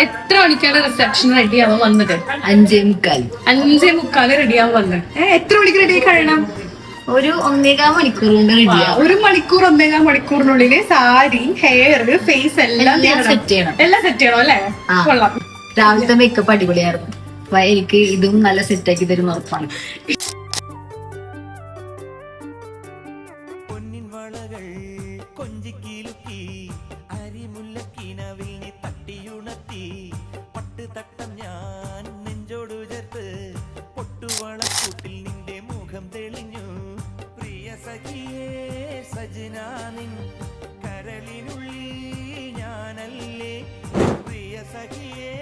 എത്ര മണിക്കാണ് reception ready ആവാൻ വന്നത്? 5:45. 5:45 റെഡി ആവാൻ വന്നത്. എത്ര മണിക്ക് റെഡി ആയി കഴിയണം? ഒരു 1.25 മണിക്കൂർ കൊണ്ട് റെഡിയാ. 1 മണിക്കൂർ 1.25 മണിക്കൂറിനുള്ളില് സാരി, ഹെയർ, ഫേസ് എല്ലാം സെറ്റ് ചെയ്യണം. എല്ലാം സെറ്റ് ചെയ്യണം അല്ലേ? കൊള്ളാം. രാവിലത്തെ മേക്കപ്പ് അടിപൊളിയായിരുന്നു. എനിക്ക് ഇതും നല്ല സെറ്റാക്കി തരുന്ന ഉറപ്പാണ്. കരളിനുള്ളിൽ ഞാനല്ലേ പ്രിയ സഖിയേ.